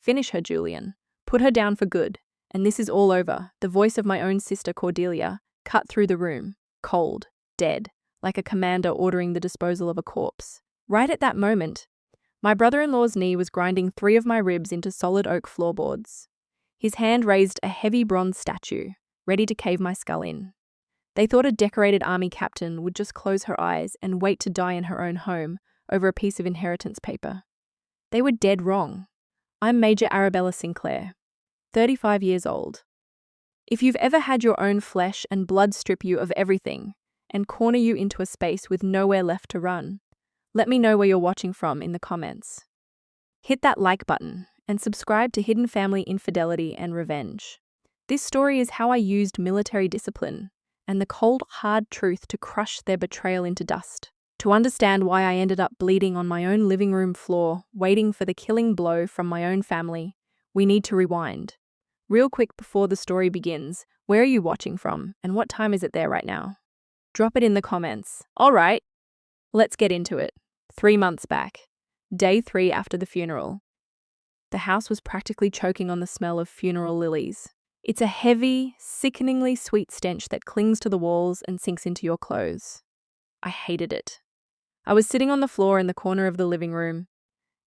Finish her, Julian. Put her down for good. And this is all over. The voice of my own sister Cordelia cut through the room, cold, dead, like a commander ordering the disposal of a corpse. Right at that moment, my brother-in-law's knee was grinding 3 of my ribs into solid oak floorboards. His hand raised a heavy bronze statue, ready to cave my skull in. They thought a decorated army captain would just close her eyes and wait to die in her own home over a piece of inheritance paper. They were dead wrong. I'm Major Arabella Sinclair, 35 years old. If you've ever had your own flesh and blood strip you of everything and corner you into a space with nowhere left to run, let me know where you're watching from in the comments. Hit that like button and subscribe to Hidden Family Infidelity and Revenge. This story is how I used military discipline and the cold, hard truth to crush their betrayal into dust. To understand why I ended up bleeding on my own living room floor, waiting for the killing blow from my own family, we need to rewind. Real quick before the story begins, where are you watching from and what time is it there right now? Drop it in the comments. All right, let's get into it. 3 months back, day 3 after the funeral. The house was practically choking on the smell of funeral lilies. It's a heavy, sickeningly sweet stench that clings to the walls and sinks into your clothes. I hated it. I was sitting on the floor in the corner of the living room,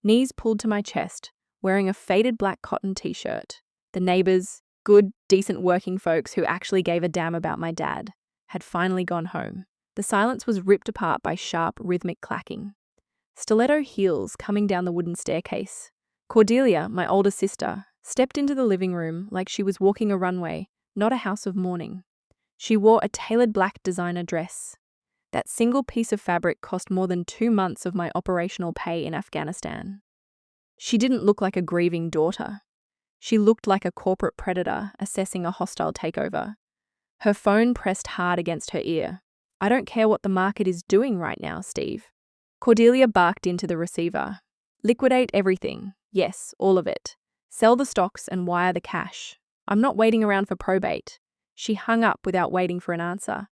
knees pulled to my chest, wearing a faded black cotton t-shirt. The neighbors, good, decent working folks who actually gave a damn about my dad, had finally gone home. The silence was ripped apart by sharp, rhythmic clacking. Stiletto heels coming down the wooden staircase. Cordelia, my older sister, stepped into the living room like she was walking a runway, not a house of mourning. She wore a tailored black designer dress. That single piece of fabric cost more than 2 months of my operational pay in Afghanistan. She didn't look like a grieving daughter. She looked like a corporate predator assessing a hostile takeover. Her phone pressed hard against her ear. I don't care what the market is doing right now, Steve. Cordelia barked into the receiver. Liquidate everything. Yes, all of it. Sell the stocks and wire the cash. I'm not waiting around for probate. She hung up without waiting for an answer.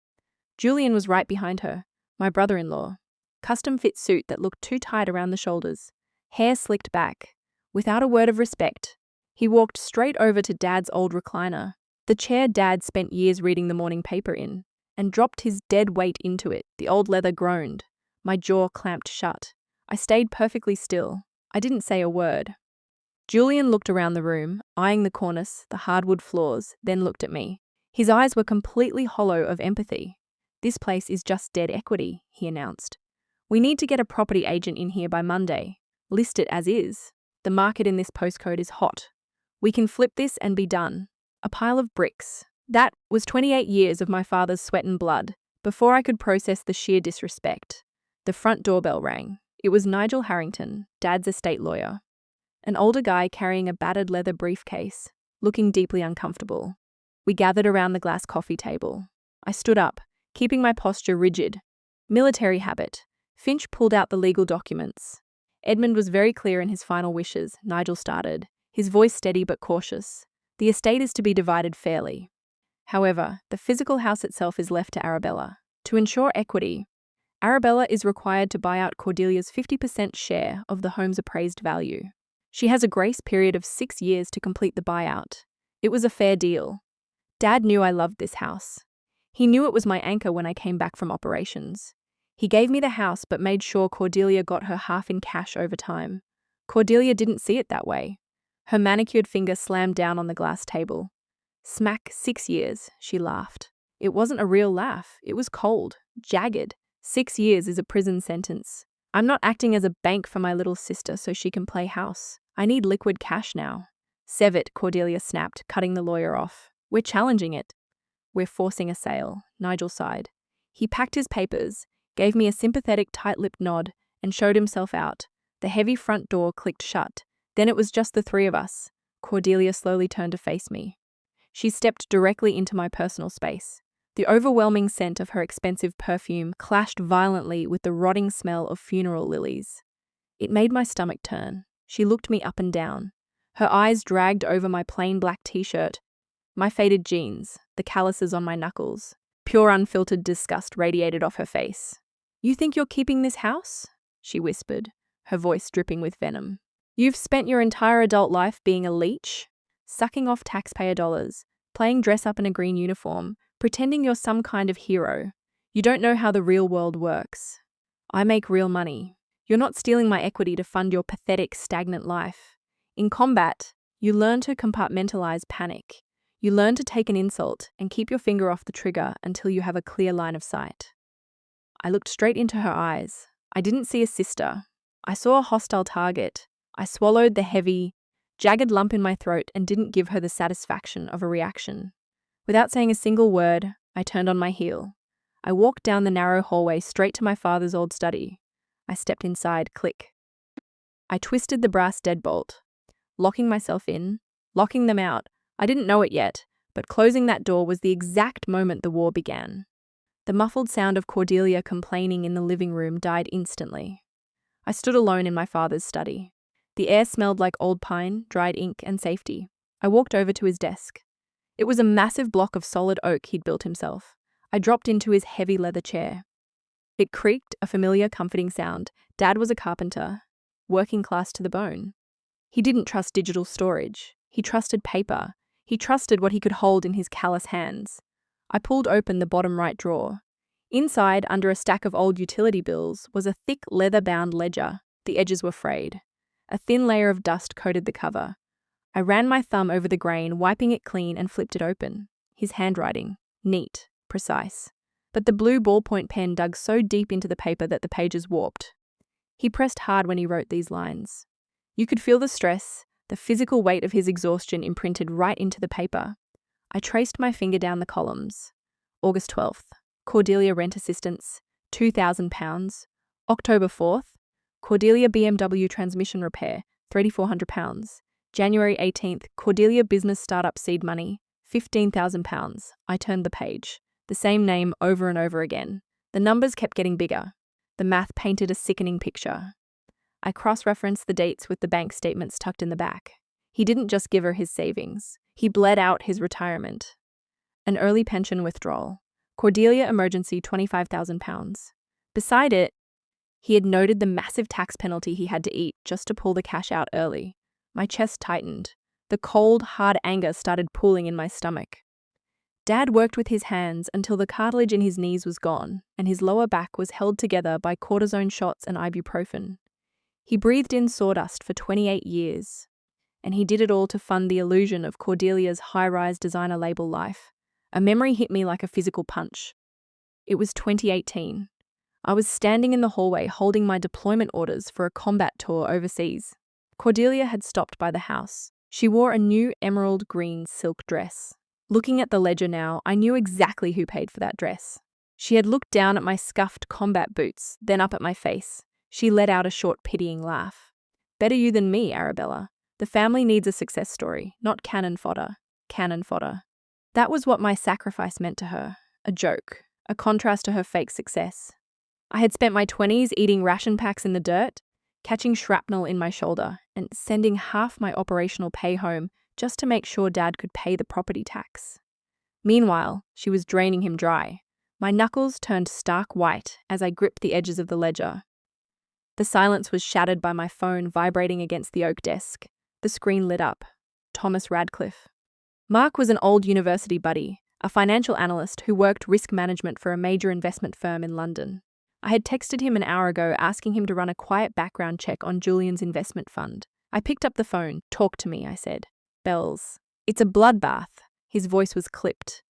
Julian was right behind her, my brother-in-law. Custom-fit suit that looked too tight around the shoulders. Hair slicked back. Without a word of respect, he walked straight over to Dad's old recliner, the chair Dad spent years reading the morning paper in, and dropped his dead weight into it. The old leather groaned. My jaw clamped shut. I stayed perfectly still. I didn't say a word. Julian looked around the room, eyeing the cornice, the hardwood floors, then looked at me. His eyes were completely hollow of empathy. This place is just dead equity, he announced. We need to get a property agent in here by Monday. List it as is. The market in this postcode is hot. We can flip this and be done. A pile of bricks. That was 28 years of my father's sweat and blood before I could process the sheer disrespect. The front doorbell rang. It was Nigel Harrington, Dad's estate lawyer. An older guy carrying a battered leather briefcase, looking deeply uncomfortable. We gathered around the glass coffee table. I stood up, keeping my posture rigid. Military habit. Finch pulled out the legal documents. Edmund was very clear in his final wishes, Nigel started, his voice steady but cautious. The estate is to be divided fairly. However, the physical house itself is left to Arabella. To ensure equity, Arabella is required to buy out Cordelia's 50% share of the home's appraised value. She has a grace period of 6 years to complete the buyout. It was a fair deal. Dad knew I loved this house. He knew it was my anchor when I came back from operations. He gave me the house but made sure Cordelia got her half in cash over time. Cordelia didn't see it that way. Her manicured finger slammed down on the glass table. Smack, 6 years, she laughed. It wasn't a real laugh. It was cold, jagged. 6 years is a prison sentence. I'm not acting as a bank for my little sister so she can play house. I need liquid cash now. Sev it, Cordelia snapped, cutting the lawyer off. We're challenging it. We're forcing a sale, Nigel sighed. He packed his papers, gave me a sympathetic tight-lipped nod, and showed himself out. The heavy front door clicked shut. Then it was just the 3 of us. Cordelia slowly turned to face me. She stepped directly into my personal space. The overwhelming scent of her expensive perfume clashed violently with the rotting smell of funeral lilies. It made my stomach turn. She looked me up and down. Her eyes dragged over my plain black t-shirt, my faded jeans, the calluses on my knuckles. Pure unfiltered disgust radiated off her face. "You think you're keeping this house?" she whispered, her voice dripping with venom. You've spent your entire adult life being a leech, sucking off taxpayer dollars, playing dress up in a green uniform, pretending you're some kind of hero. You don't know how the real world works. I make real money. You're not stealing my equity to fund your pathetic, stagnant life. In combat, you learn to compartmentalize panic. You learn to take an insult and keep your finger off the trigger until you have a clear line of sight. I looked straight into her eyes. I didn't see a sister. I saw a hostile target. I swallowed the heavy, jagged lump in my throat and didn't give her the satisfaction of a reaction. Without saying a single word, I turned on my heel. I walked down the narrow hallway straight to my father's old study. I stepped inside, click. I twisted the brass deadbolt, locking myself in, locking them out. I didn't know it yet, but closing that door was the exact moment the war began. The muffled sound of Cordelia complaining in the living room died instantly. I stood alone in my father's study. The air smelled like old pine, dried ink, and safety. I walked over to his desk. It was a massive block of solid oak he'd built himself. I dropped into his heavy leather chair. It creaked, a familiar, comforting sound. Dad was a carpenter, working class to the bone. He didn't trust digital storage. He trusted paper. He trusted what he could hold in his callous hands. I pulled open the bottom right drawer. Inside, under a stack of old utility bills, was a thick leather-bound ledger. The edges were frayed. A thin layer of dust coated the cover. I ran my thumb over the grain, wiping it clean, and flipped it open. His handwriting. Neat. Precise. But the blue ballpoint pen dug so deep into the paper that the pages warped. He pressed hard when he wrote these lines. You could feel the stress, the physical weight of his exhaustion imprinted right into the paper. I traced my finger down the columns. August 12th. Cordelia rent assistance, £2,000. October 4th. Cordelia BMW transmission repair, £3,400. January 18th. Cordelia business startup seed money, £15,000. I turned the page. The same name over and over again. The numbers kept getting bigger. The math painted a sickening picture. I cross-referenced the dates with the bank statements tucked in the back. He didn't just give her his savings. He bled out his retirement. An early pension withdrawal. Cordelia emergency £25,000. Beside it, he had noted the massive tax penalty he had to eat just to pull the cash out early. My chest tightened. The cold, hard anger started pooling in my stomach. Dad worked with his hands until the cartilage in his knees was gone, and his lower back was held together by cortisone shots and ibuprofen. He breathed in sawdust for 28 years, and he did it all to fund the illusion of Cordelia's high-rise designer label life. A memory hit me like a physical punch. It was 2018. I was standing in the hallway holding my deployment orders for a combat tour overseas. Cordelia had stopped by the house. She wore a new emerald green silk dress. Looking at the ledger now, I knew exactly who paid for that dress. She had looked down at my scuffed combat boots, then up at my face. She let out a short, pitying laugh. Better you than me, Arabella. The family needs a success story, not cannon fodder. Cannon fodder. That was what my sacrifice meant to her. A joke. A contrast to her fake success. I had spent my 20s eating ration packs in the dirt, catching shrapnel in my shoulder, and sending half my operational pay home just to make sure Dad could pay the property tax. Meanwhile, she was draining him dry. My knuckles turned stark white as I gripped the edges of the ledger. The silence was shattered by my phone vibrating against the oak desk. The screen lit up. Thomas Radcliffe. Mark was an old university buddy, a financial analyst who worked risk management for a major investment firm in London. I had texted him an hour ago asking him to run a quiet background check on Julian's investment fund. I picked up the phone. Talk to me, I said. Bells. It's a bloodbath. His voice was clipped.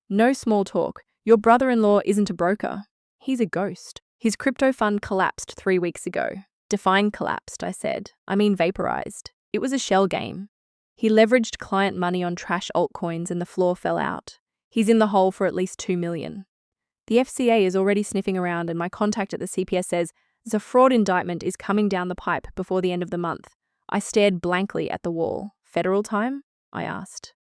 No small talk. Your brother-in-law isn't a broker. He's a ghost. His crypto fund collapsed 3 weeks ago. Define collapsed, I said. I mean vaporized. It was a shell game. He leveraged client money on trash altcoins and the floor fell out. He's in the hole for at least $2 million. The FCA is already sniffing around and my contact at the CPS says the fraud indictment is coming down the pipe before the end of the month. I stared blankly at the wall. Federal time? I asked.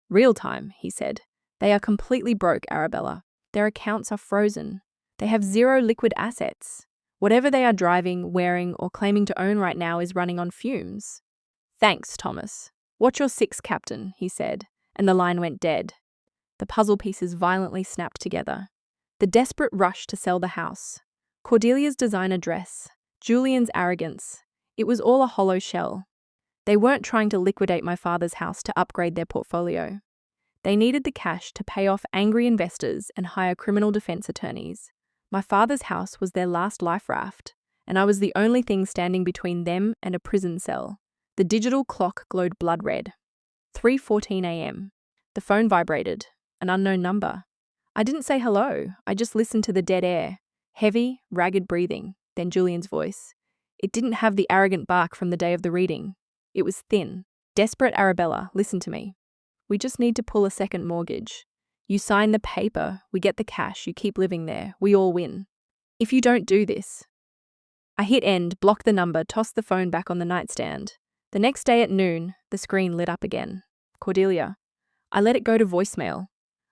Real time, he said. They are completely broke, Arabella. Their accounts are frozen. They have zero liquid assets. Whatever they are driving, wearing, or claiming to own right now is running on fumes. Thanks, Thomas. Watch your six, Captain, he said, and the line went dead. The puzzle pieces violently snapped together. The desperate rush to sell the house. Cordelia's designer dress. Julian's arrogance. It was all a hollow shell. They weren't trying to liquidate my father's house to upgrade their portfolio. They needed the cash to pay off angry investors and hire criminal defense attorneys. My father's house was their last life raft, and I was the only thing standing between them and a prison cell. The digital clock glowed blood red. 3:14 a.m. The phone vibrated. An unknown number. I didn't say hello. I just listened to the dead air. Heavy, ragged breathing. Then Julian's voice. It didn't have the arrogant bark from the day of the reading. It was thin. Desperate. Arabella, listen to me. We just need to pull a second mortgage. You sign the paper, we get the cash, you keep living there, we all win. If you don't do this. I hit end, blocked the number, tossed the phone back on the nightstand. The next day at noon, the screen lit up again. Cordelia. I let it go to voicemail.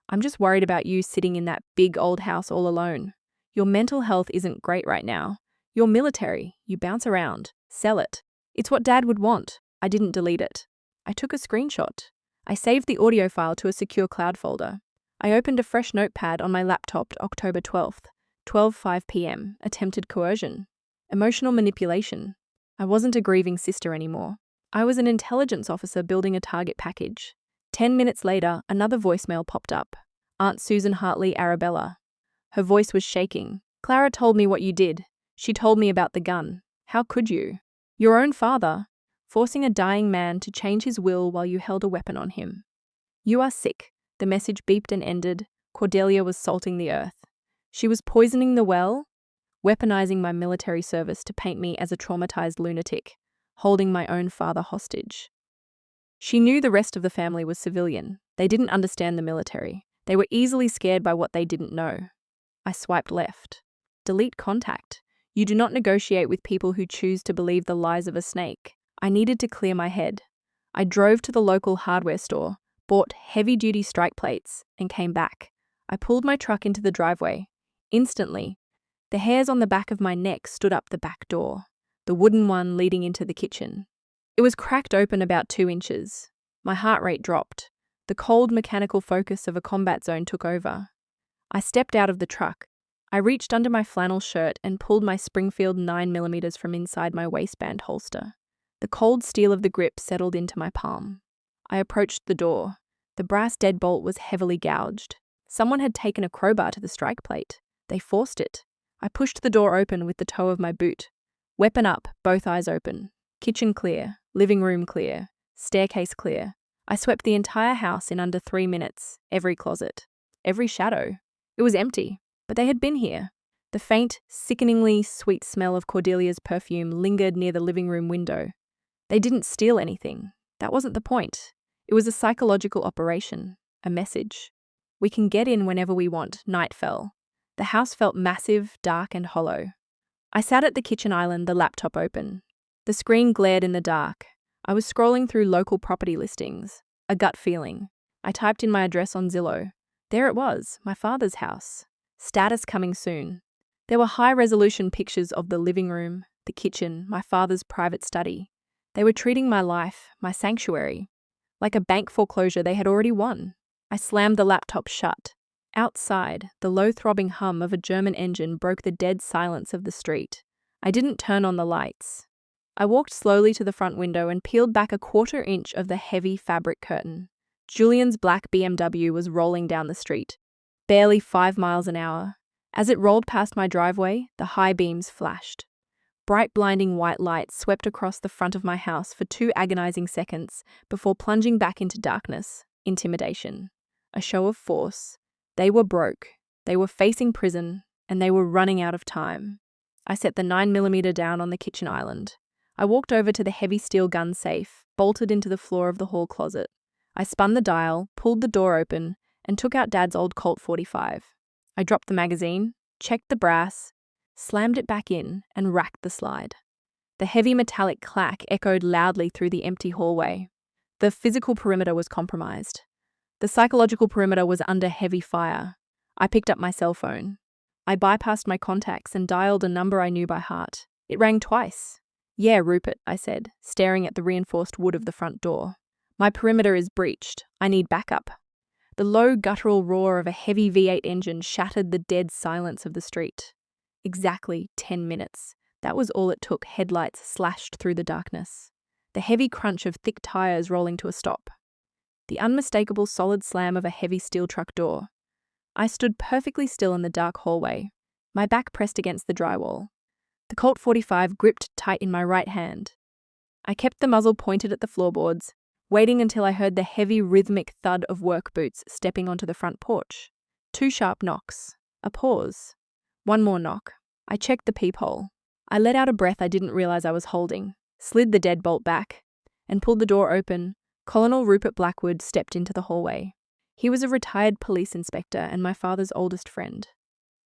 I'm just worried about you sitting in that big old house all alone. Your mental health isn't great right now. You're military, you bounce around, sell it. It's what Dad would want. I didn't delete it. I took a screenshot. I saved the audio file to a secure cloud folder. I opened a fresh notepad on my laptop October 12th, 12:05 p.m. Attempted coercion. Emotional manipulation. I wasn't a grieving sister anymore. I was an intelligence officer building a target package. 10 minutes later, another voicemail popped up. Aunt Susan Hartley. Arabella. Her voice was shaking. Clara told me what you did. She told me about the gun. How could you? Your own father. Forcing a dying man to change his will while you held a weapon on him. You are sick. The message beeped and ended. Cordelia was salting the earth. She was poisoning the well, weaponizing my military service to paint me as a traumatized lunatic, holding my own father hostage. She knew the rest of the family was civilian. They didn't understand the military. They were easily scared by what they didn't know. I swiped left. Delete contact. You do not negotiate with people who choose to believe the lies of a snake. I needed to clear my head. I drove to the local hardware store, bought heavy-duty strike plates, and came back. I pulled my truck into the driveway. Instantly, the hairs on the back of my neck stood up the back door, the wooden one leading into the kitchen. It was cracked open about 2 inches. My heart rate dropped. The cold mechanical focus of a combat zone took over. I stepped out of the truck. I reached under my flannel shirt and pulled my Springfield 9mm from inside my waistband holster. The cold steel of the grip settled into my palm. I approached the door. The brass deadbolt was heavily gouged. Someone had taken a crowbar to the strike plate. They forced it. I pushed the door open with the toe of my boot. Weapon up, both eyes open. Kitchen clear, living room clear, staircase clear. I swept the entire house in under 3 minutes, every closet, every shadow. It was empty, but they had been here. The faint, sickeningly sweet smell of Cordelia's perfume lingered near the living room window. They didn't steal anything. That wasn't the point. It was a psychological operation, a message. We can get in whenever we want. Night fell. The house felt massive, dark, and hollow. I sat at the kitchen island, the laptop open. The screen glared in the dark. I was scrolling through local property listings. A gut feeling. I typed in my address on Zillow. There it was, my father's house. Status coming soon. There were high-resolution pictures of the living room, the kitchen, my father's private study. They were treating my life, my sanctuary, like a bank foreclosure they had already won. I slammed the laptop shut. Outside, the low-throbbing hum of a German engine broke the dead silence of the street. I didn't turn on the lights. I walked slowly to the front window and peeled back a 1/4 inch of the heavy fabric curtain. Julian's black BMW was rolling down the street, barely 5 miles an hour. As it rolled past my driveway, the high beams flashed. Bright, blinding white light swept across the front of my house for 2 agonizing seconds before plunging back into darkness. Intimidation. A show of force. They were broke. They were facing prison, and they were running out of time. I set the 9mm down on the kitchen island. I walked over to the heavy steel gun safe, bolted into the floor of the hall closet. I spun the dial, pulled the door open, and took out Dad's old Colt 45. I dropped the magazine, checked the brass, slammed it back in, and racked the slide. The heavy metallic clack echoed loudly through the empty hallway. The physical perimeter was compromised. The psychological perimeter was under heavy fire. I picked up my cell phone. I bypassed my contacts and dialed a number I knew by heart. It rang twice. "Yeah, Rupert," I said, staring at the reinforced wood of the front door. "My perimeter is breached. I need backup." The low guttural roar of a heavy V8 engine shattered the dead silence of the street. Exactly 10 minutes. That was all it took. Headlights slashed through the darkness. the heavy crunch of thick tires rolling to a stop, the unmistakable solid slam of a heavy steel truck door. I stood perfectly still in the dark hallway, my back pressed against the drywall, the Colt 45 gripped tight in my right hand. I kept the muzzle pointed at the floorboards, waiting until I heard the heavy rhythmic thud of work boots stepping onto the front porch. 2 sharp knocks. A pause. 1 more knock. I checked the peephole. I let out a breath I didn't realize I was holding, slid the deadbolt back, and pulled the door open. Colonel Rupert Blackwood stepped into the hallway. He was a retired police inspector and my father's oldest friend.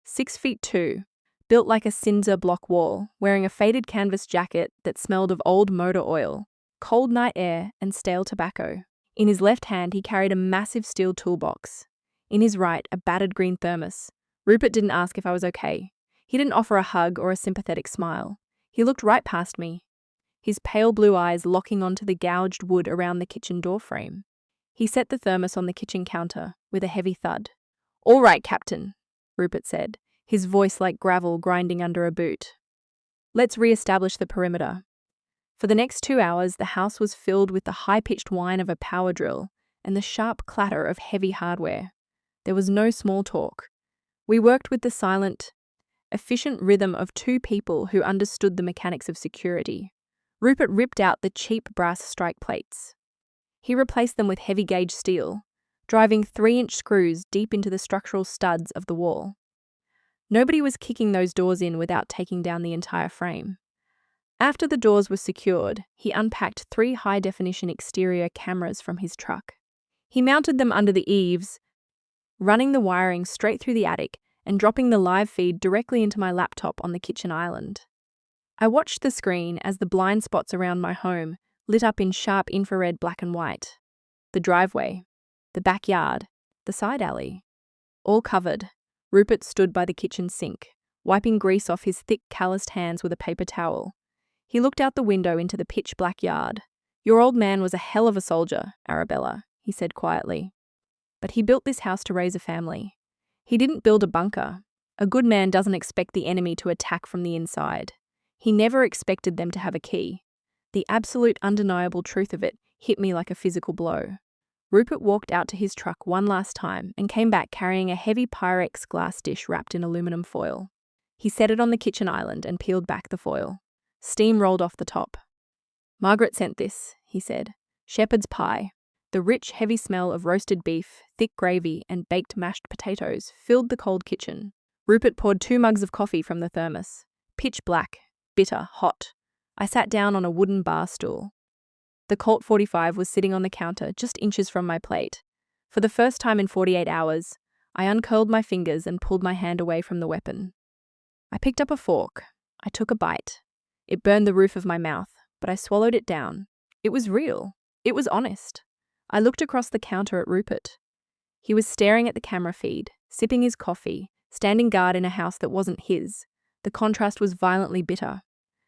6'2", built like a cinder block wall, wearing a faded canvas jacket that smelled of old motor oil, cold night air, and stale tobacco. In his left hand, he carried a massive steel toolbox. In his right, a battered green thermos. Rupert didn't ask if I was okay. He didn't offer a hug or a sympathetic smile. He looked right past me, his pale blue eyes locking onto the gouged wood around the kitchen doorframe. He set the thermos on the kitchen counter with a heavy thud. "All right, Captain," Rupert said, his voice like gravel grinding under a boot. "Let's re-establish the perimeter." For the next 2 hours, the house was filled with the high-pitched whine of a power drill and the sharp clatter of heavy hardware. There was no small talk. We worked with the silent, efficient rhythm of 2 people who understood the mechanics of security. Rupert ripped out the cheap brass strike plates. He replaced them with heavy-gauge steel, driving 3-inch screws deep into the structural studs of the wall. Nobody was kicking those doors in without taking down the entire frame. After the doors were secured, he unpacked 3 high-definition exterior cameras from his truck. He mounted them under the eaves, running the wiring straight through the attic and dropping the live feed directly into my laptop on the kitchen island. I watched the screen as the blind spots around my home lit up in sharp infrared black and white. The driveway, the backyard, the side alley. All covered, Rupert stood by the kitchen sink, wiping grease off his thick, calloused hands with a paper towel. He looked out the window into the pitch-black yard. "Your old man was a hell of a soldier, Arabella," he said quietly. "But he built this house to raise a family. He didn't build a bunker. A good man doesn't expect the enemy to attack from the inside. He never expected them to have a key. The absolute undeniable truth of it hit me like a physical blow." Rupert walked out to his truck one last time and came back carrying a heavy Pyrex glass dish wrapped in aluminum foil. He set it on the kitchen island and peeled back the foil. Steam rolled off the top. "Margaret sent this," he said. "Shepherd's pie." The rich, heavy smell of roasted beef, thick gravy, and baked mashed potatoes filled the cold kitchen. Rupert poured 2 mugs of coffee from the thermos. Pitch black, bitter, hot. I sat down on a wooden bar stool. The Colt 45 was sitting on the counter just inches from my plate. For the first time in 48 hours, I uncurled my fingers and pulled my hand away from the weapon. I picked up a fork. I took a bite. It burned the roof of my mouth, but I swallowed it down. It was real. It was honest. I looked across the counter at Rupert. He was staring at the camera feed, sipping his coffee, standing guard in a house that wasn't his. The contrast was violently bitter.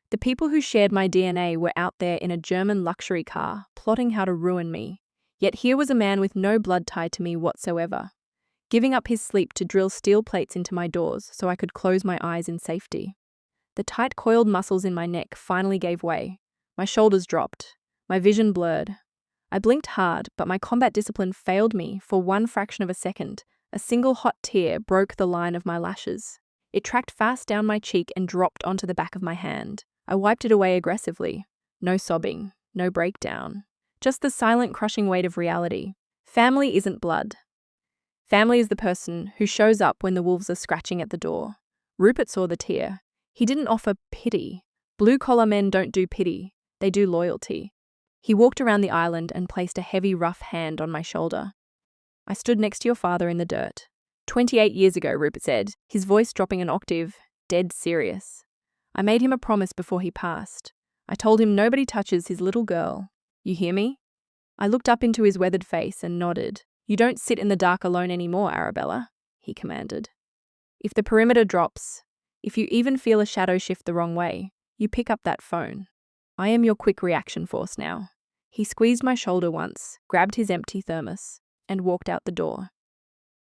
The people who shared my DNA were out there in a German luxury car, plotting how to ruin me. Yet here was a man with no blood tied to me whatsoever, giving up his sleep to drill steel plates into my doors so I could close my eyes in safety. The tight coiled muscles in my neck finally gave way. My shoulders dropped. My vision blurred. I blinked hard, but my combat discipline failed me for 1 fraction of a second. A single hot tear broke the line of my lashes. It tracked fast down my cheek and dropped onto the back of my hand. I wiped it away aggressively. No sobbing, no breakdown. Just the silent, crushing weight of reality. Family isn't blood. Family is the person who shows up when the wolves are scratching at the door. Rupert saw the tear. He didn't offer pity. Blue-collar men don't do pity. They do loyalty. He walked around the island and placed a heavy, rough hand on my shoulder. "I stood next to your father in the dirt. 28 years ago," Rupert said, his voice dropping an octave, dead serious. "I made him a promise before he passed. I told him nobody touches his little girl. You hear me?" I looked up into his weathered face and nodded. "You don't sit in the dark alone anymore, Arabella," he commanded. "If the perimeter drops, if you even feel a shadow shift the wrong way, you pick up that phone. I am your quick reaction force now." He squeezed my shoulder once, grabbed his empty thermos, and walked out the door.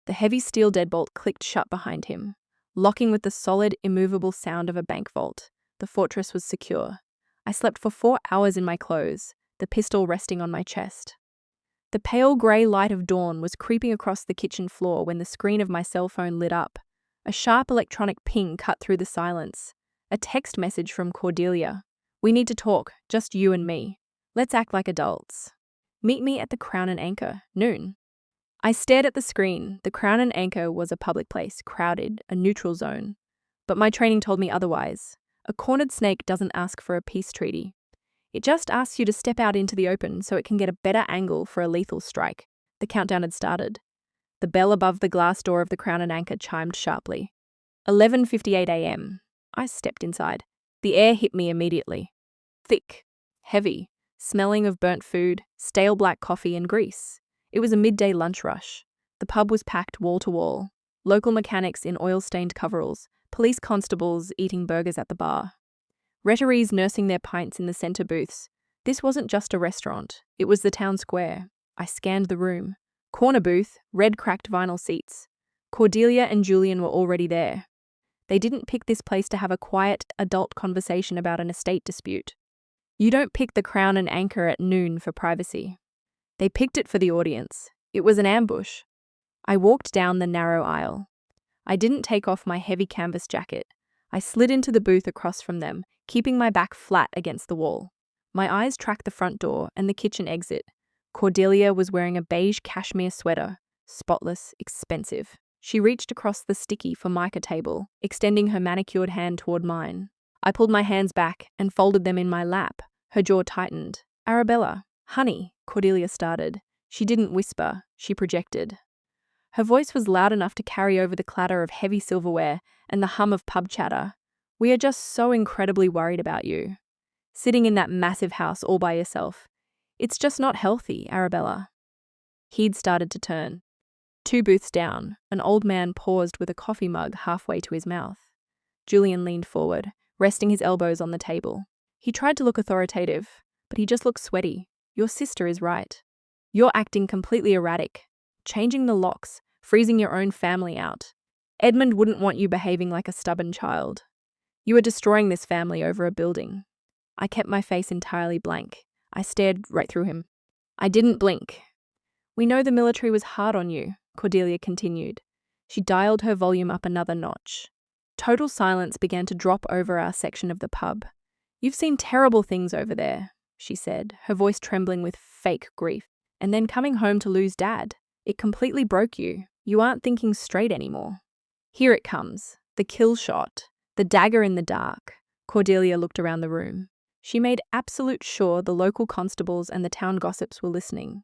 The heavy steel deadbolt clicked shut behind him, locking with the solid, immovable sound of a bank vault. The fortress was secure. I slept for 4 hours in my clothes, the pistol resting on my chest. The pale grey light of dawn was creeping across the kitchen floor when the screen of my cell phone lit up. A sharp electronic ping cut through the silence. A text message from Cordelia. "We need to talk, just you and me. Let's act like adults. Meet me at the Crown and Anchor, noon." I stared at the screen. The Crown and Anchor was a public place, crowded, a neutral zone. But my training told me otherwise. A cornered snake doesn't ask for a peace treaty. It just asks you to step out into the open so it can get a better angle for a lethal strike. The countdown had started. The bell above the glass door of the Crown and Anchor chimed sharply. 11:58 a.m. I stepped inside. The air hit me immediately. Thick, heavy, smelling of burnt food, stale black coffee and grease. It was a midday lunch rush. The pub was packed wall to wall. Local mechanics in oil-stained coveralls, police constables eating burgers at the bar. Retirees nursing their pints in the centre booths. This wasn't just a restaurant, it was the town square. I scanned the room. Corner booth, red cracked vinyl seats. Cordelia and Julian were already there. They didn't pick this place to have a quiet, adult conversation about an estate dispute. You don't pick the Crown and Anchor at noon for privacy. They picked it for the audience. It was an ambush. I walked down the narrow aisle. I didn't take off my heavy canvas jacket. I slid into the booth across from them, keeping my back flat against the wall. My eyes tracked the front door and the kitchen exit. Cordelia was wearing a beige cashmere sweater, spotless, expensive. She reached across the sticky Formica table, extending her manicured hand toward mine. I pulled my hands back and folded them in my lap. Her jaw tightened. "Arabella, honey," Cordelia started. She didn't whisper, she projected. Her voice was loud enough to carry over the clatter of heavy silverware and the hum of pub chatter. "We are just so incredibly worried about you. Sitting in that massive house all by yourself. It's just not healthy, Arabella." He'd started to turn. 2 booths down, an old man paused with a coffee mug halfway to his mouth. Julian leaned forward, resting his elbows on the table. He tried to look authoritative, but he just looked sweaty. "Your sister is right. You're acting completely erratic, changing the locks, freezing your own family out. Edmund wouldn't want you behaving like a stubborn child. You are destroying this family over a building." I kept my face entirely blank. I stared right through him. I didn't blink. "We know the military was hard on you," Cordelia continued. She dialed her volume up another notch. Total silence began to drop over our section of the pub. "You've seen terrible things over there," she said, her voice trembling with fake grief. "And then coming home to lose Dad. It completely broke you. You aren't thinking straight anymore." "Here it comes. The kill shot. The dagger in the dark." Cordelia looked around the room. She made absolute sure the local constables and the town gossips were listening.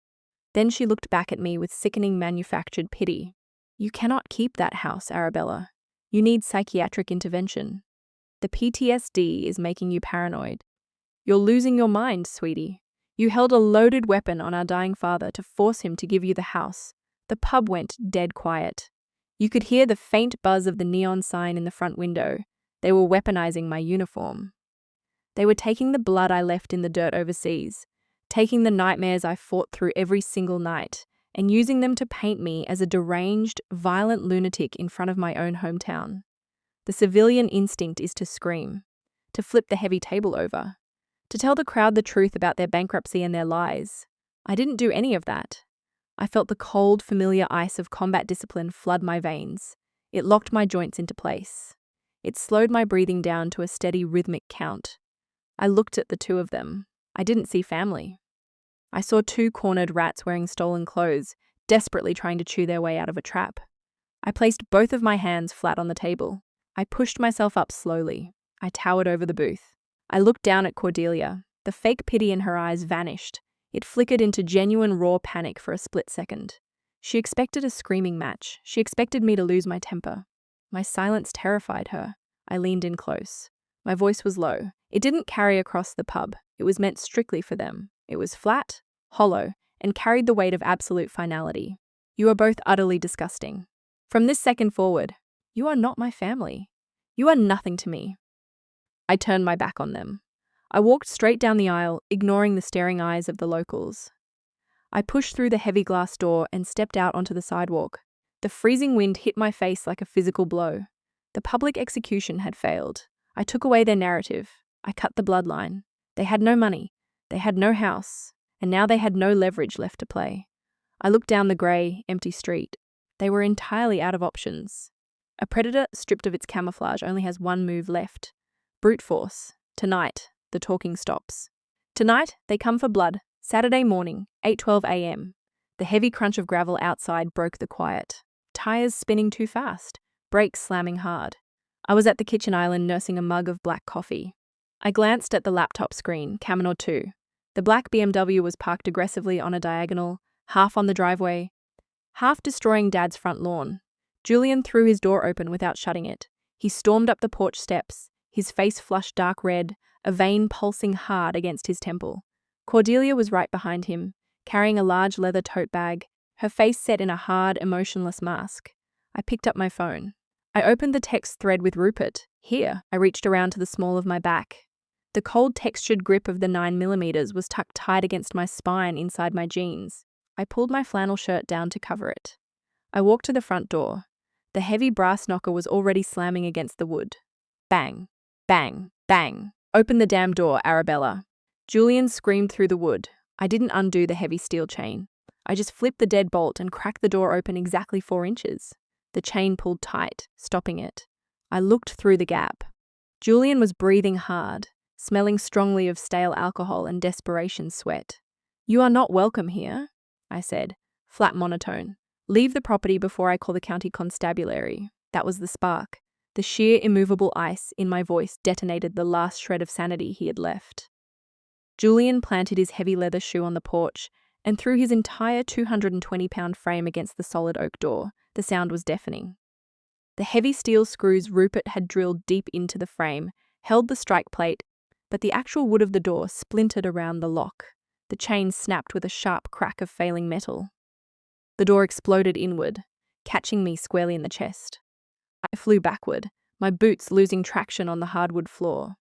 Then she looked back at me with sickening manufactured pity. "You cannot keep that house, Arabella. You need psychiatric intervention. The PTSD is making you paranoid. You're losing your mind, sweetie. You held a loaded weapon on our dying father to force him to give you the house. The pub went dead quiet. You could hear the faint buzz of the neon sign in the front window. They were weaponizing my uniform. They were taking the blood I left in the dirt overseas, taking the nightmares I fought through every single night, and using them to paint me as a deranged, violent lunatic in front of my own hometown. The civilian instinct is to scream, to flip the heavy table over, to tell the crowd the truth about their bankruptcy and their lies. I didn't do any of that. I felt the cold, familiar ice of combat discipline flood my veins. It locked my joints into place. It slowed my breathing down to a steady rhythmic count. I looked at the 2 of them. I didn't see family. I saw 2 cornered rats wearing stolen clothes, desperately trying to chew their way out of a trap. I placed both of my hands flat on the table. I pushed myself up slowly. I towered over the booth. I looked down at Cordelia. The fake pity in her eyes vanished. It flickered into genuine raw panic for a split second. She expected a screaming match. She expected me to lose my temper. My silence terrified her. I leaned in close. My voice was low. It didn't carry across the pub. It was meant strictly for them. It was flat, hollow, and carried the weight of absolute finality. "You are both utterly disgusting. From this second forward, you are not my family. You are nothing to me." I turned my back on them. I walked straight down the aisle, ignoring the staring eyes of the locals. I pushed through the heavy glass door and stepped out onto the sidewalk. The freezing wind hit my face like a physical blow. The public execution had failed. I took away their narrative. I cut the bloodline. They had no money. They had no house, and now they had no leverage left to play. I looked down the grey, empty street. They were entirely out of options. A predator stripped of its camouflage only has one move left. Brute force. Tonight, the talking stops. Tonight, they come for blood. Saturday morning, 8:12 a.m. The heavy crunch of gravel outside broke the quiet. Tires spinning too fast. Brakes slamming hard. I was at the kitchen island nursing a mug of black coffee. I glanced at the laptop screen, Caminor 2. The black BMW was parked aggressively on a diagonal, half on the driveway, half destroying Dad's front lawn. Julian threw his door open without shutting it. He stormed up the porch steps, his face flushed dark red, a vein pulsing hard against his temple. Cordelia was right behind him, carrying a large leather tote bag, her face set in a hard, emotionless mask. I picked up my phone. I opened the text thread with Rupert. Here, I reached around to the small of my back. The cold textured grip of the 9mm was tucked tight against my spine inside my jeans. I pulled my flannel shirt down to cover it. I walked to the front door. The heavy brass knocker was already slamming against the wood. Bang, bang, bang. Open the damn door, Arabella. Julian screamed through the wood. I didn't undo the heavy steel chain. I just flipped the deadbolt and cracked the door open exactly 4 inches. The chain pulled tight, stopping it. I looked through the gap. Julian was breathing hard, smelling strongly of stale alcohol and desperation sweat. "You are not welcome here," I said, flat monotone. "Leave the property before I call the county constabulary." That was the spark. The sheer immovable ice in my voice detonated the last shred of sanity he had left. Julian planted his heavy leather shoe on the porch and threw his entire 220-pound frame against the solid oak door. The sound was deafening. The heavy steel screws Rupert had drilled deep into the frame held the strike plate, but the actual wood of the door splintered around the lock. The chain snapped with a sharp crack of failing metal. The door exploded inward, catching me squarely in the chest. I flew backward, my boots losing traction on the hardwood floor.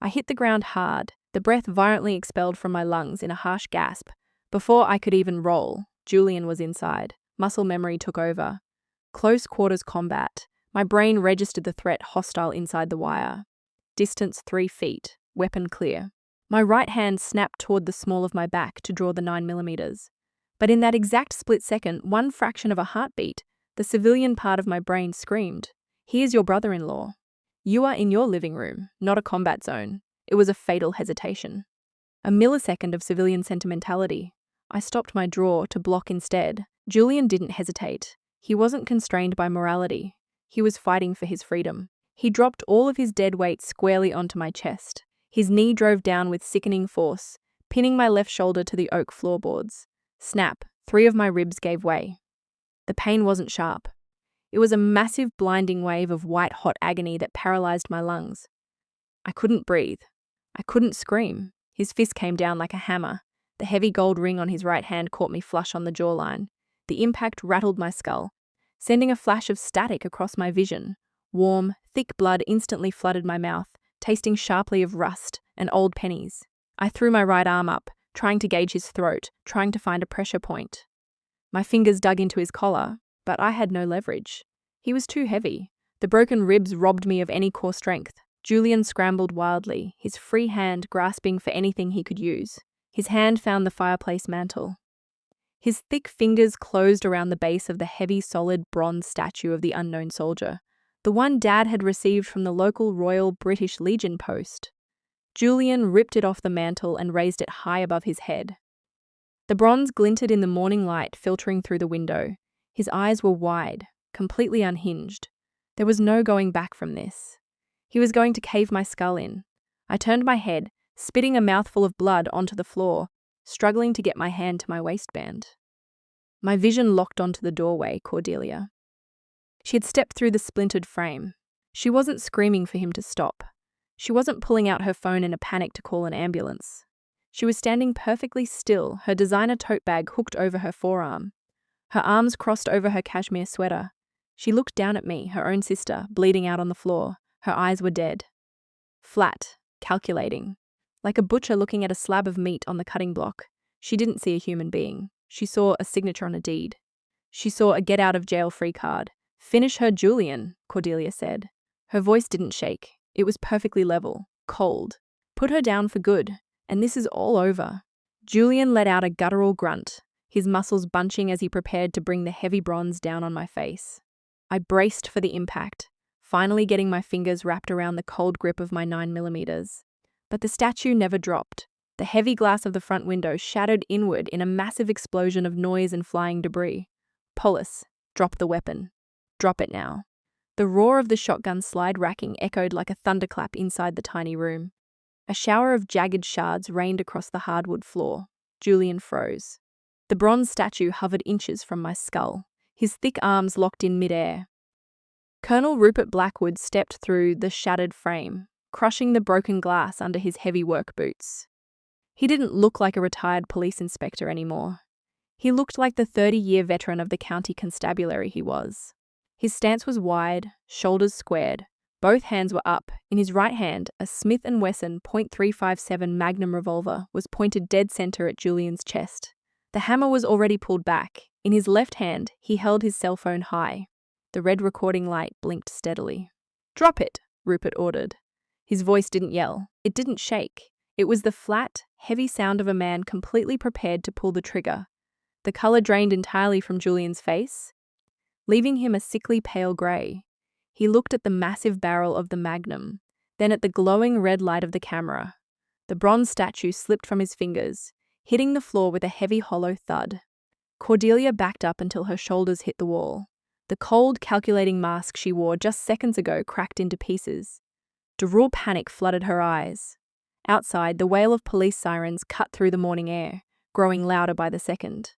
I hit the ground hard, the breath violently expelled from my lungs in a harsh gasp. Before I could even roll, Julian was inside. Muscle memory took over. Close quarters combat. My brain registered the threat hostile inside the wire. Distance 3 feet, weapon clear. My right hand snapped toward the small of my back to draw the 9mm. But in that exact split second, one fraction of a heartbeat, the civilian part of my brain screamed, "Here's your brother-in-law. You are in your living room, not a combat zone." It was a fatal hesitation. A millisecond of civilian sentimentality. I stopped my draw to block instead. Julian didn't hesitate. He wasn't constrained by morality. He was fighting for his freedom. He dropped all of his dead weight squarely onto my chest. His knee drove down with sickening force, pinning my left shoulder to the oak floorboards. Snap, 3 of my ribs gave way. The pain wasn't sharp. It was a massive blinding wave of white-hot agony that paralyzed my lungs. I couldn't breathe. I couldn't scream. His fist came down like a hammer. The heavy gold ring on his right hand caught me flush on the jawline. The impact rattled my skull, sending a flash of static across my vision. Warm, thick blood instantly flooded my mouth, tasting sharply of rust and old pennies. I threw my right arm up, trying to gauge his throat, trying to find a pressure point. My fingers dug into his collar, but I had no leverage. He was too heavy. The broken ribs robbed me of any core strength. Julian scrambled wildly, his free hand grasping for anything he could use. His hand found the fireplace mantel. His thick fingers closed around the base of the heavy, solid bronze statue of the unknown soldier, the one Dad had received from the local Royal British Legion post. Julian ripped it off the mantel and raised it high above his head. The bronze glinted in the morning light filtering through the window. His eyes were wide, completely unhinged. There was no going back from this. He was going to cave my skull in. I turned my head, spitting a mouthful of blood onto the floor, struggling to get my hand to my waistband. My vision locked onto the doorway, Cordelia. She had stepped through the splintered frame. She wasn't screaming for him to stop. She wasn't pulling out her phone in a panic to call an ambulance. She was standing perfectly still, her designer tote bag hooked over her forearm. Her arms crossed over her cashmere sweater. She looked down at me, her own sister, bleeding out on the floor. Her eyes were dead. Flat, calculating. Like a butcher looking at a slab of meat on the cutting block. She didn't see a human being. She saw a signature on a deed. She saw a get-out-of-jail-free card. "Finish her, Julian," Cordelia said. Her voice didn't shake. It was perfectly level, cold. "Put her down for good. And this is all over. Julian let out a guttural grunt, his muscles bunching as he prepared to bring the heavy bronze down on my face. I braced for the impact, finally getting my fingers wrapped around the cold grip of my 9mm. But the statue never dropped. The heavy glass of the front window shattered inward in a massive explosion of noise and flying debris. Polis, drop the weapon. Drop it now. The roar of the shotgun slide racking echoed like a thunderclap inside the tiny room. A shower of jagged shards rained across the hardwood floor. Julian froze. The bronze statue hovered inches from my skull, his thick arms locked in midair. Colonel Rupert Blackwood stepped through the shattered frame, crushing the broken glass under his heavy work boots. He didn't look like a retired police inspector anymore. He looked like the 30-year veteran of the county constabulary he was. His stance was wide, shoulders squared. Both hands were up. In his right hand, a Smith & Wesson .357 Magnum revolver was pointed dead center at Julian's chest. The hammer was already pulled back. In his left hand, he held his cell phone high. The red recording light blinked steadily. "Drop it," Rupert ordered. His voice didn't yell. It didn't shake. It was the flat, heavy sound of a man completely prepared to pull the trigger. The color drained entirely from Julian's face, leaving him a sickly pale gray. He looked at the massive barrel of the Magnum, then at the glowing red light of the camera. The bronze statue slipped from his fingers, hitting the floor with a heavy hollow thud. Cordelia backed up until her shoulders hit the wall. The cold, calculating mask she wore just seconds ago cracked into pieces. Raw panic flooded her eyes. Outside, the wail of police sirens cut through the morning air, growing louder by the second.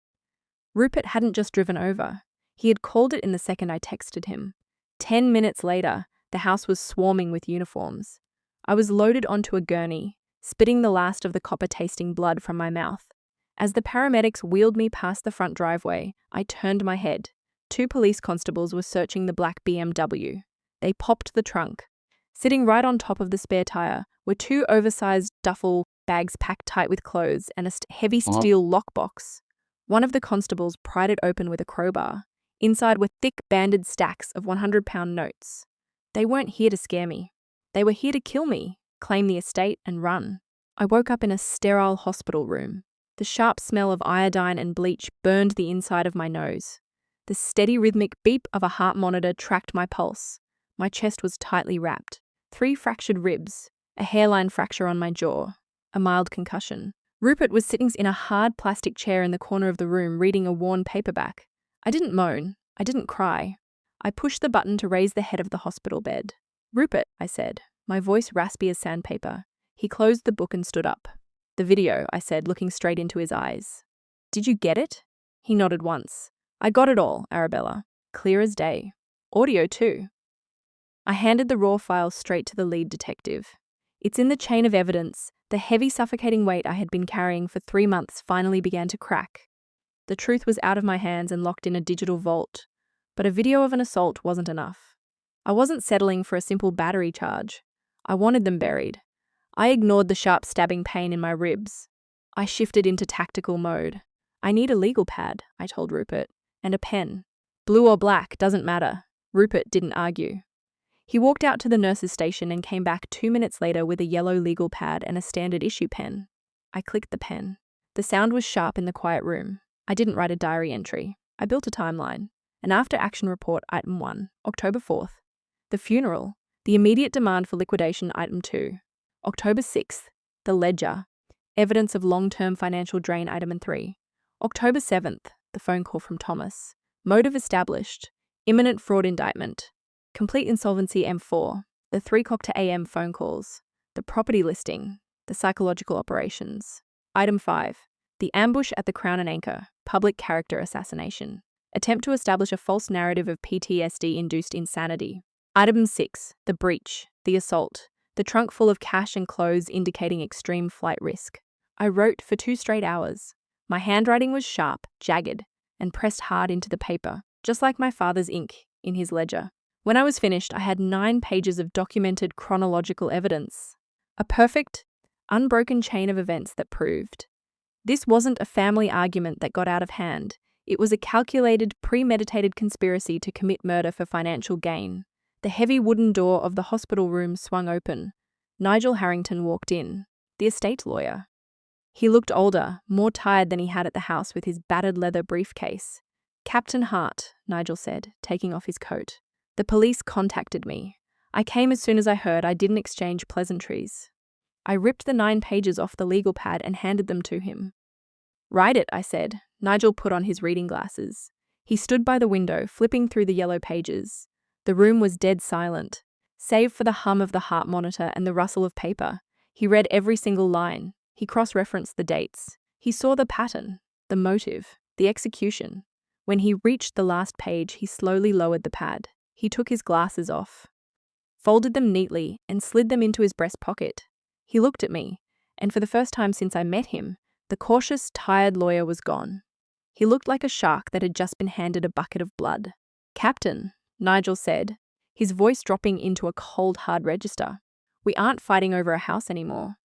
Rupert hadn't just driven over. He had called it in the second I texted him. 10 minutes later, the house was swarming with uniforms. I was loaded onto a gurney, spitting the last of the copper-tasting blood from my mouth. As the paramedics wheeled me past the front driveway, I turned my head. 2 police constables were searching the black BMW. They popped the trunk. Sitting right on top of the spare tire were 2 oversized duffel bags packed tight with clothes and a heavy steel lockbox. One of the constables pried it open with a crowbar. Inside were thick, banded stacks of 100-pound notes. They weren't here to scare me. They were here to kill me, claim the estate, and run. I woke up in a sterile hospital room. The sharp smell of iodine and bleach burned the inside of my nose. The steady rhythmic beep of a heart monitor tracked my pulse. My chest was tightly wrapped. 3 fractured ribs, a hairline fracture on my jaw, a mild concussion. Rupert was sitting in a hard plastic chair in the corner of the room reading a worn paperback. I didn't moan. I didn't cry. I pushed the button to raise the head of the hospital bed. "Rupert," I said, my voice raspy as sandpaper. He closed the book and stood up. "The video," I said, looking straight into his eyes. "Did you get it?" He nodded once. "I got it all, Arabella. Clear as day. Audio too." I handed the raw file straight to the lead detective. It's in the chain of evidence. The heavy, suffocating weight I had been carrying for 3 months finally began to crack. The truth was out of my hands and locked in a digital vault. But a video of an assault wasn't enough. I wasn't settling for a simple battery charge. I wanted them buried. I ignored the sharp stabbing pain in my ribs. I shifted into tactical mode. "I need a legal pad," I told Rupert, "and a pen. Blue or black, doesn't matter." Rupert didn't argue. He walked out to the nurse's station and came back 2 minutes later with a yellow legal pad and a standard issue pen. I clicked the pen. The sound was sharp in the quiet room. I didn't write a diary entry. I built a timeline. An after-action report, item 1, October 4th. The funeral. The immediate demand for liquidation, item 2. October 6th. The ledger. Evidence of long-term financial drain, item 3. October 7th. The phone call from Thomas. Motive established. Imminent fraud indictment. Complete insolvency, M4. The 3:00 a.m. phone calls. The property listing. The psychological operations. Item 5. The ambush at the Crown and Anchor. Public character assassination. Attempt to establish a false narrative of PTSD-induced insanity. Item 6. The breach. The assault. The trunk full of cash and clothes indicating extreme flight risk. I wrote for 2 straight hours. My handwriting was sharp, jagged, and pressed hard into the paper, just like my father's ink in his ledger. When I was finished, I had 9 pages of documented chronological evidence. A perfect, unbroken chain of events that proved. This wasn't a family argument that got out of hand. It was a calculated, premeditated conspiracy to commit murder for financial gain. The heavy wooden door of the hospital room swung open. Nigel Harrington walked in, the estate lawyer. He looked older, more tired than he had at the house with his battered leather briefcase. "Captain Hart," Nigel said, taking off his coat. "The police contacted me. I came as soon as I heard. I didn't exchange pleasantries." I ripped the 9 pages off the legal pad and handed them to him. "Write it," I said. Nigel put on his reading glasses. He stood by the window, flipping through the yellow pages. The room was dead silent, save for the hum of the heart monitor and the rustle of paper. He read every single line. He cross-referenced the dates. He saw the pattern, the motive, the execution. When he reached the last page, he slowly lowered the pad. He took his glasses off, folded them neatly, and slid them into his breast pocket. He looked at me, and for the first time since I met him, the cautious, tired lawyer was gone. He looked like a shark that had just been handed a bucket of blood. "Captain," Nigel said, his voice dropping into a cold, hard register, "we aren't fighting over a house anymore.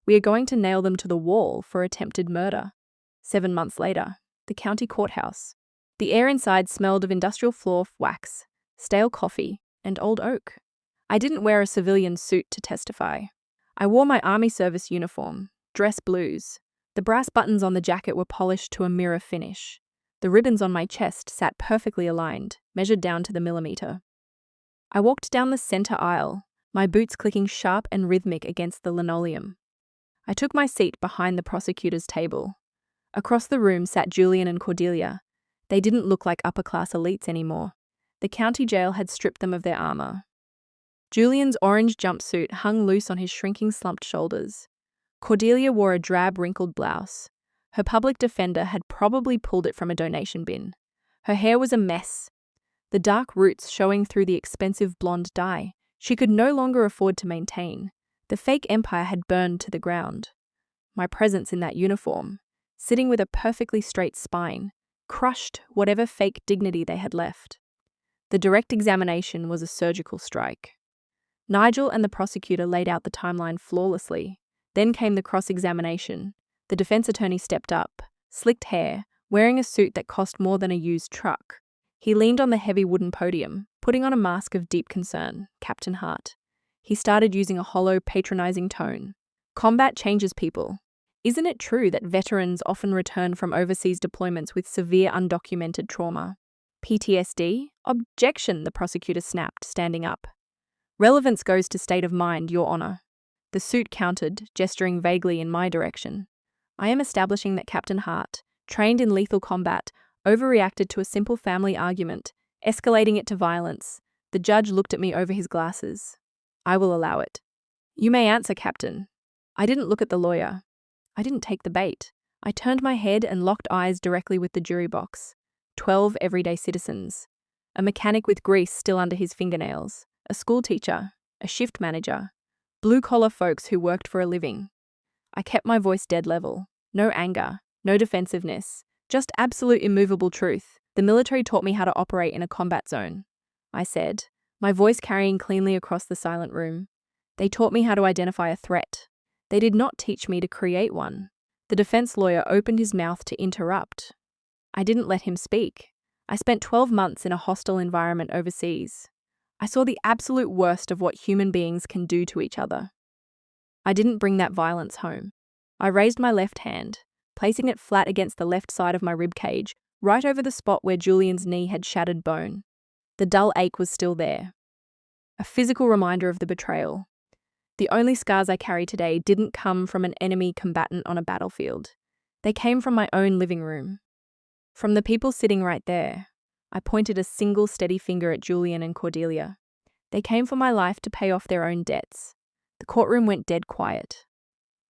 We are going to nail them to the wall for attempted murder." 7 months later, the county courthouse. The air inside smelled of industrial floor wax, stale coffee, and old oak. I didn't wear a civilian suit to testify. I wore my army service uniform, dress blues. The brass buttons on the jacket were polished to a mirror finish. The ribbons on my chest sat perfectly aligned, measured down to the millimeter. I walked down the center aisle, my boots clicking sharp and rhythmic against the linoleum. I took my seat behind the prosecutor's table. Across the room sat Julian and Cordelia. They didn't look like upper-class elites anymore. The county jail had stripped them of their armor. Julian's orange jumpsuit hung loose on his shrinking, slumped shoulders. Cordelia wore a drab, wrinkled blouse. Her public defender had probably pulled it from a donation bin. Her hair was a mess, the dark roots showing through the expensive blonde dye she could no longer afford to maintain. The fake empire had burned to the ground. My presence in that uniform, sitting with a perfectly straight spine, crushed whatever fake dignity they had left. The direct examination was a surgical strike. Nigel and the prosecutor laid out the timeline flawlessly. Then came the cross-examination. The defense attorney stepped up, slicked hair, wearing a suit that cost more than a used truck. He leaned on the heavy wooden podium, putting on a mask of deep concern. "Captain Hart." He started using a hollow, patronizing tone. "Combat changes people. Isn't it true that veterans often return from overseas deployments with severe undocumented trauma? PTSD? Objection," the prosecutor snapped, standing up. "Relevance goes to state of mind, Your Honor." The suit countered, gesturing vaguely in my direction. "I am establishing that Captain Hart, trained in lethal combat, overreacted to a simple family argument, escalating it to violence." The judge looked at me over his glasses. "I will allow it." "You may answer, Captain." I didn't look at the lawyer. I didn't take the bait. I turned my head and locked eyes directly with the jury box. 12 everyday citizens. A mechanic with grease still under his fingernails. A schoolteacher. A shift manager. Blue-collar folks who worked for a living. I kept my voice dead level. No anger. No defensiveness. Just absolute immovable truth. "The military taught me how to operate in a combat zone," I said, my voice carrying cleanly across the silent room. "They taught me how to identify a threat. They did not teach me to create one." The defense lawyer opened his mouth to interrupt. I didn't let him speak. I spent 12 months in a hostile environment overseas. I saw the absolute worst of what human beings can do to each other. I didn't bring that violence home. I raised my left hand, placing it flat against the left side of my ribcage, right over the spot where Julian's knee had shattered bone. The dull ache was still there. A physical reminder of the betrayal. The only scars I carry today didn't come from an enemy combatant on a battlefield. They came from my own living room. From the people sitting right there. I pointed a single steady finger at Julian and Cordelia. They came for my life to pay off their own debts. The courtroom went dead quiet.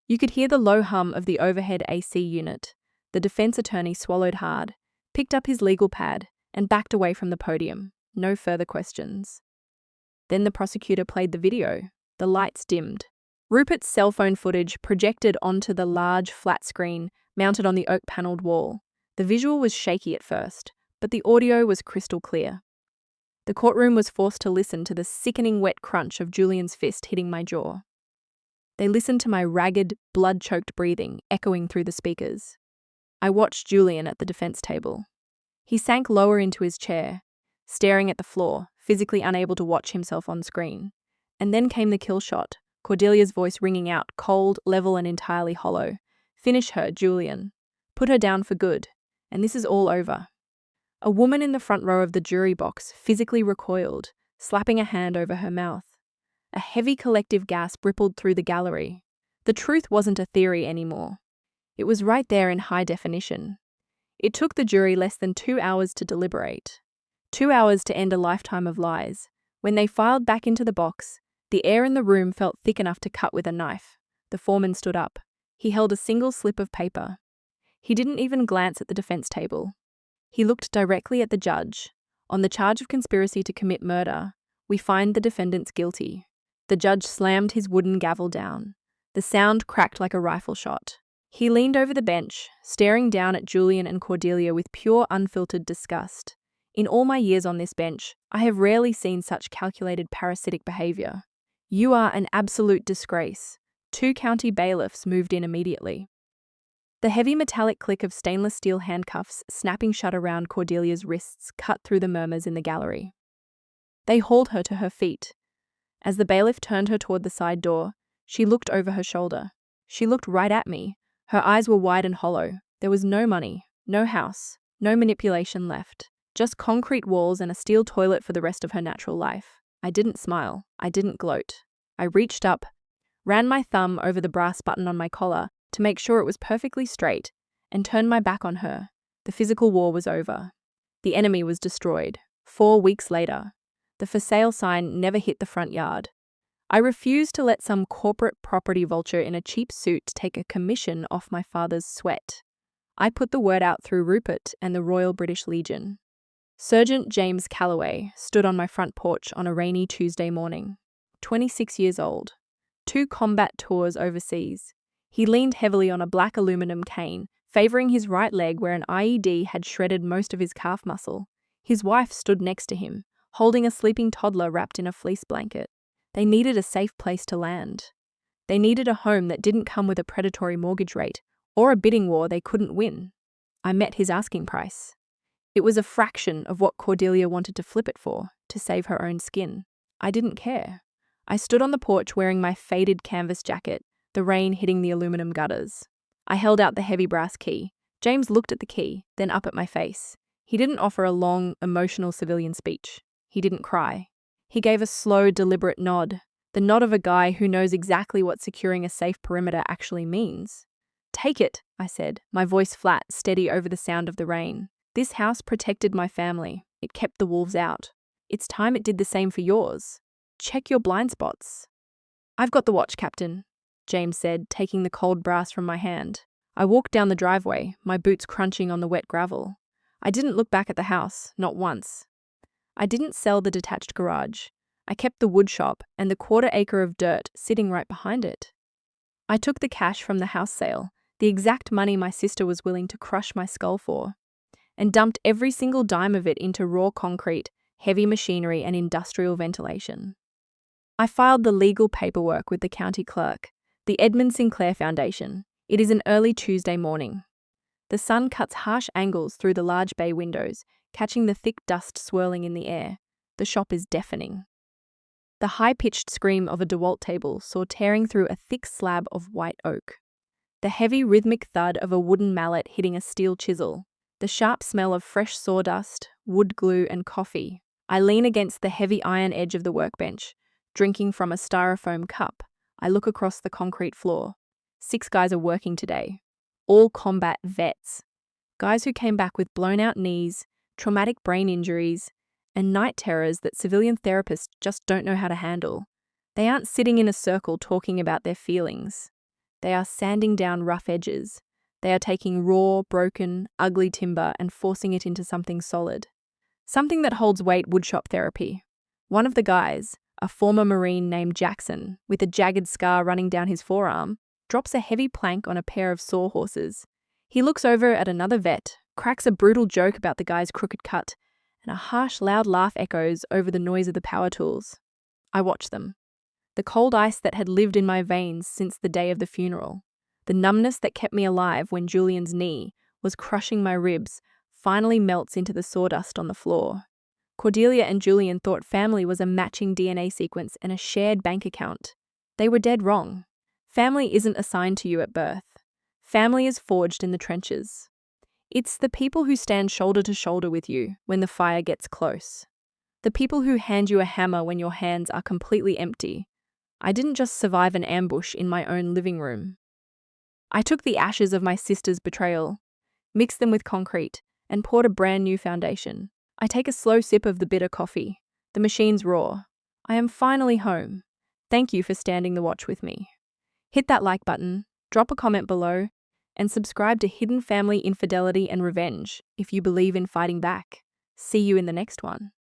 You could hear the low hum of the overhead AC unit. The defense attorney swallowed hard, picked up his legal pad, and backed away from the podium. No further questions. Then the prosecutor played the video. The lights dimmed. Rupert's cell phone footage projected onto the large, flat screen mounted on the oak-panelled wall. The visual was shaky at first, but the audio was crystal clear. The courtroom was forced to listen to the sickening wet crunch of Julian's fist hitting my jaw. They listened to my ragged, blood-choked breathing echoing through the speakers. I watched Julian at the defense table. He sank lower into his chair, staring at the floor, physically unable to watch himself on screen. And then came the kill shot, Cordelia's voice ringing out, cold, level, and entirely hollow. Finish her, Julian. Put her down for good. And this is all over. A woman in the front row of the jury box physically recoiled, slapping a hand over her mouth. A heavy collective gasp rippled through the gallery. The truth wasn't a theory anymore. It was right there in high definition. It took the jury less than 2 hours to deliberate. 2 hours to end a lifetime of lies. When they filed back into the box, the air in the room felt thick enough to cut with a knife. The foreman stood up. He held a single slip of paper. He didn't even glance at the defense table. He looked directly at the judge. On the charge of conspiracy to commit murder, we find the defendants guilty. The judge slammed his wooden gavel down. The sound cracked like a rifle shot. He leaned over the bench, staring down at Julian and Cordelia with pure, unfiltered disgust. In all my years on this bench, I have rarely seen such calculated parasitic behavior. You are an absolute disgrace. 2 county bailiffs moved in immediately. The heavy metallic click of stainless steel handcuffs snapping shut around Cordelia's wrists cut through the murmurs in the gallery. They hauled her to her feet. As the bailiff turned her toward the side door, she looked over her shoulder. She looked right at me. Her eyes were wide and hollow. There was no money, no house, no manipulation left. Just concrete walls and a steel toilet for the rest of her natural life. I didn't smile. I didn't gloat. I reached up, ran my thumb over the brass button on my collar to make sure it was perfectly straight, and turned my back on her. The physical war was over. The enemy was destroyed. 4 weeks later, the for sale sign never hit the front yard. I refused to let some corporate property vulture in a cheap suit take a commission off my father's sweat. I put the word out through Rupert and the Royal British Legion. Sergeant James Calloway stood on my front porch on a rainy Tuesday morning. 26 years old. 2 combat tours overseas. He leaned heavily on a black aluminum cane, favoring his right leg where an IED had shredded most of his calf muscle. His wife stood next to him, holding a sleeping toddler wrapped in a fleece blanket. They needed a safe place to land. They needed a home that didn't come with a predatory mortgage rate or a bidding war they couldn't win. I met his asking price. It was a fraction of what Cordelia wanted to flip it for, to save her own skin. I didn't care. I stood on the porch wearing my faded canvas jacket, the rain hitting the aluminum gutters. I held out the heavy brass key. James looked at the key, then up at my face. He didn't offer a long, emotional civilian speech. He didn't cry. He gave a slow, deliberate nod, the nod of a guy who knows exactly what securing a safe perimeter actually means. Take it, I said, my voice flat, steady over the sound of the rain. This house protected my family. It kept the wolves out. It's time it did the same for yours. Check your blind spots. I've got the watch, Captain, James said, taking the cold brass from my hand. I walked down the driveway, my boots crunching on the wet gravel. I didn't look back at the house, not once. I didn't sell the detached garage. I kept the wood shop and the 1/4 acre of dirt sitting right behind it. I took the cash from the house sale, the exact money my sister was willing to crush my skull for, and dumped every single dime of it into raw concrete, heavy machinery, and industrial ventilation. I filed the legal paperwork with the county clerk, the Edmund Sinclair Foundation. It is an early Tuesday morning. The sun cuts harsh angles through the large bay windows, catching the thick dust swirling in the air. The shop is deafening. The high-pitched scream of a DeWalt table saw tearing through a thick slab of white oak. The heavy rhythmic thud of a wooden mallet hitting a steel chisel. The sharp smell of fresh sawdust, wood glue, and coffee. I lean against the heavy iron edge of the workbench, drinking from a styrofoam cup. I look across the concrete floor. 6 guys are working today. All combat vets. Guys who came back with blown-out knees, traumatic brain injuries, and night terrors that civilian therapists just don't know how to handle. They aren't sitting in a circle talking about their feelings. They are sanding down rough edges. They are taking raw, broken, ugly timber and forcing it into something solid. Something that holds weight, woodshop therapy. One of the guys, a former Marine named Jackson, with a jagged scar running down his forearm, drops a heavy plank on a pair of sawhorses. He looks over at another vet, cracks a brutal joke about the guy's crooked cut, and a harsh, loud laugh echoes over the noise of the power tools. I watch them. The cold ice that had lived in my veins since the day of the funeral, the numbness that kept me alive when Julian's knee was crushing my ribs, finally melts into the sawdust on the floor. Cordelia and Julian thought family was a matching DNA sequence and a shared bank account. They were dead wrong. Family isn't assigned to you at birth. Family is forged in the trenches. It's the people who stand shoulder to shoulder with you when the fire gets close. The people who hand you a hammer when your hands are completely empty. I didn't just survive an ambush in my own living room. I took the ashes of my sister's betrayal, mixed them with concrete, and poured a brand new foundation. I take a slow sip of the bitter coffee. The machine's roar. I am finally home. Thank you for standing the watch with me. Hit that like button, drop a comment below, and subscribe to Hidden Family Infidelity and Revenge if you believe in fighting back. See you in the next one.